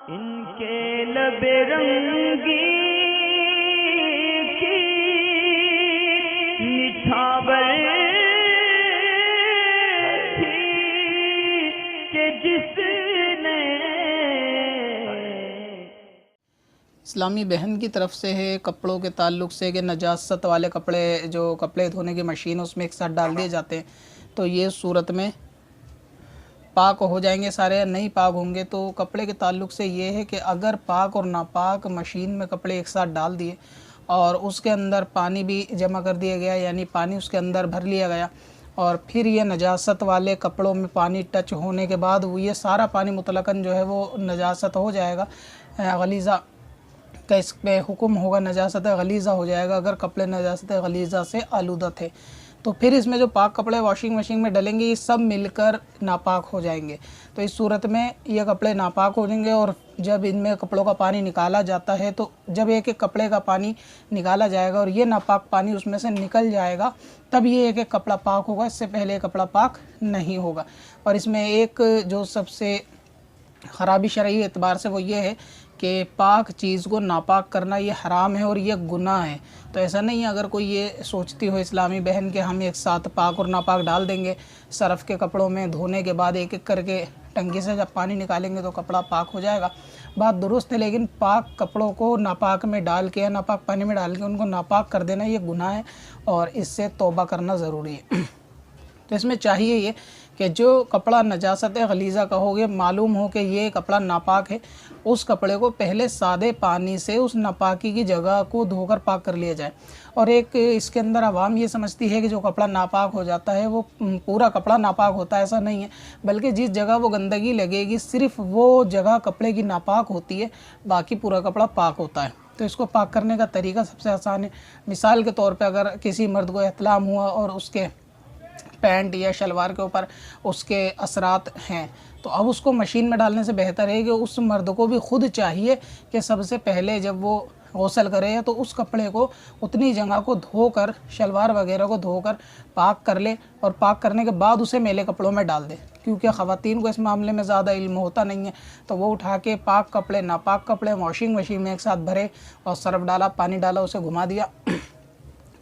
इनके लबे रंगी की निछावर थी कि जिसने इस्लामी बहन की तरफ से है कपड़ों के ताल्लुक़ से कि नजास्त वाले कपड़े जो कपड़े धोने की मशीन उसमें एक साथ डाल दिए जाते हैं, तो ये सूरत में पाक हो जाएंगे सारे या नहीं पाक होंगे। तो कपड़े के ताल्लुक़ से ये है कि अगर पाक और नापाक मशीन में कपड़े एक साथ डाल दिए और उसके अंदर पानी भी जमा कर दिया गया, यानी पानी उसके अंदर भर लिया गया, और फिर ये नजास्त वाले कपड़ों में पानी टच होने के बाद वो ये सारा पानी मुतलकन जो है वो नजास्त हो जाएगा, गलीज़ा का इस पे हुक्म होगा, नजास्त गलीज़ा हो जाएगा अगर कपड़े नजास्त गलीज़ा से आलूदा थे। तो फिर इसमें जो पाक कपड़े वॉशिंग मशीन में डलेंगे ये सब मिलकर नापाक हो जाएंगे। तो इस सूरत में ये कपड़े नापाक हो जाएंगे। और जब इनमें कपड़ों का पानी निकाला जाता है तो जब एक एक कपड़े का पानी निकाला जाएगा और ये नापाक पानी उसमें से निकल जाएगा तब ये एक एक कपड़ा पाक होगा, इससे पहले कपड़ा पाक नहीं होगा। और इसमें एक जो सबसे ख़राबी शरई एतबार से वो ये है कि पाक चीज़ को नापाक करना ये हराम है और ये गुनाह है। तो ऐसा नहीं है, अगर कोई ये सोचती हो इस्लामी बहन कि हम एक साथ पाक और नापाक डाल देंगे सरफ़ के कपड़ों में, धोने के बाद एक एक करके टंकी से जब पानी निकालेंगे तो कपड़ा पाक हो जाएगा, बात दुरुस्त है। लेकिन पाक कपड़ों को नापाक में डाल के या नापाक पानी में डाल के उनको नापाक कर देना ये गुनाह है और इससे तौबा करना ज़रूरी है। तो इसमें चाहिए ये कि जो कपड़ा नजास्त गलीज़ा कहोगे, मालूम हो कि ये कपड़ा नापाक है, उस कपड़े को पहले सादे पानी से उस नापाकी की जगह को धोकर पाक कर लिया जाए। और एक इसके अंदर आवाम ये समझती है कि जो कपड़ा नापाक हो जाता है वो पूरा कपड़ा नापाक होता है, ऐसा नहीं है। बल्कि जिस जगह वो गंदगी लगेगी सिर्फ़ वो जगह कपड़े की नापाक होती है, बाकी पूरा कपड़ा पाक होता है। तो इसको पाक करने का तरीका सबसे आसान है। मिसाल के तौर पे अगर किसी मर्द को एहतलाम हुआ और उसके पैंट या शलवार के ऊपर उसके असरात हैं, तो अब उसको मशीन में डालने से बेहतर है कि उस मर्द को भी खुद चाहिए कि सबसे पहले जब वो गौसल करे तो उस कपड़े को उतनी जगह को धोकर, शलवार वगैरह को धोकर पाक कर ले और पाक करने के बाद उसे मैले कपड़ों में डाल दे। क्योंकि ख़वातीन को इस मामले में ज़्यादा इल्म होता नहीं है, तो वो उठा के पाक कपड़े नापाक कपड़े वॉशिंग मशीन में एक साथ भरे और सर्फ डाला, पानी डाला, उसे घुमा दिया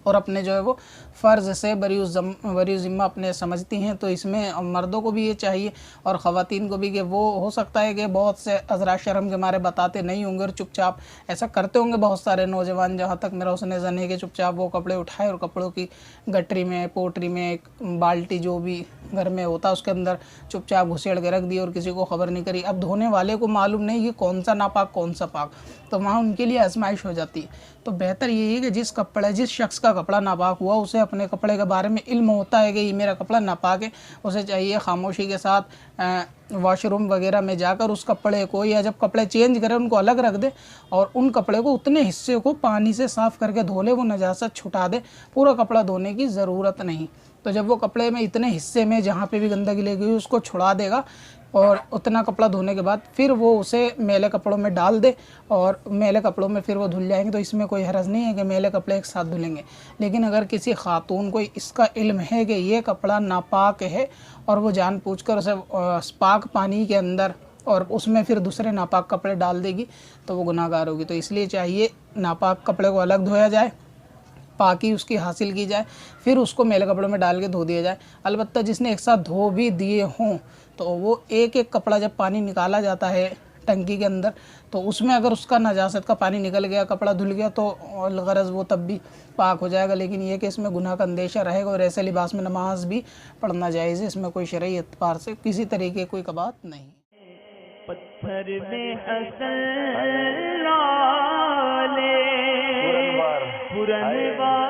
और अपने जो है वो फ़र्ज़ से बरी ज़िम्मा अपने समझती हैं। तो इसमें मर्दों को भी ये चाहिए और ख़वातीन को भी कि वो हो सकता है कि बहुत से हज़रात शर्म के मारे बताते नहीं होंगे और चुपचाप ऐसा करते होंगे बहुत सारे नौजवान, जहाँ तक मेरा उसने ज़न है कि चुपचाप वो कपड़े उठाए और कपड़ों की गटरी में, पोटरी में, एक बाल्टी जो भी घर में होता है उसके अंदर चुपचाप घुसेड़ के रख दी और किसी को ख़बर नहीं करी। अब धोने वाले को मालूम नहीं कि कौन सा नापाक कौन सा पाक, तो वहाँ उनके लिए आजमाइश हो जाती है। तो बेहतर यही है कि जिस शख्स का कपड़ा नापाक हुआ उसे अपने कपड़े के बारे में इल्म होता है कि ये मेरा कपड़ा नापाक है, उसे चाहिए खामोशी के साथ वॉशरूम वगैरह में जाकर उस कपड़े को, या जब कपड़े चेंज करे उनको अलग रख दे और उन कपड़े को उतने हिस्से को पानी से साफ़ करके धो ले, वो नजास्त छुटा दे, पूरा कपड़ा धोने की ज़रूरत नहीं। तो जब वो कपड़े में इतने हिस्से में जहाँ पे भी गंदगी लगी हुई उसको छुड़ा देगा और उतना कपड़ा धोने के बाद फिर वो उसे मैले कपड़ों में डाल दे और मैले कपड़ों में फिर वो धुल जाएंगे, तो इसमें कोई हर्ज नहीं है कि मैले कपड़े एक साथ धुलेंगे। लेकिन अगर किसी खातून को इसका इल्म है कि ये कपड़ा नापाक है और वो जानबूझकर उसे पाक पानी के अंदर और उसमें फिर दूसरे नापाक कपड़े डाल देगी तो वो गुनाहगार होगी। तो इसलिए चाहिए नापाक कपड़े को अलग धोया जाए, पाकी उसकी हासिल की जाए, फिर उसको मैले कपड़ों में डाल के धो दिया जाए। अलबत्ता जिसने एक साथ धो भी दिए हों तो वो एक एक कपड़ा जब पानी निकाला जाता है टंकी के अंदर तो उसमें अगर उसका नजास्त का पानी निकल गया, कपड़ा धुल गया तो गरज वो तब भी पाक हो जाएगा। लेकिन ये कि इसमें गुनाह का अंदेशा रहेगा और ऐसे लिबास में नमाज भी पढ़ना जायज़ है, इसमें कोई शरई एतबार से किसी तरीके कोई कबात नहीं। पत्थर में हसन लाले पुरनवार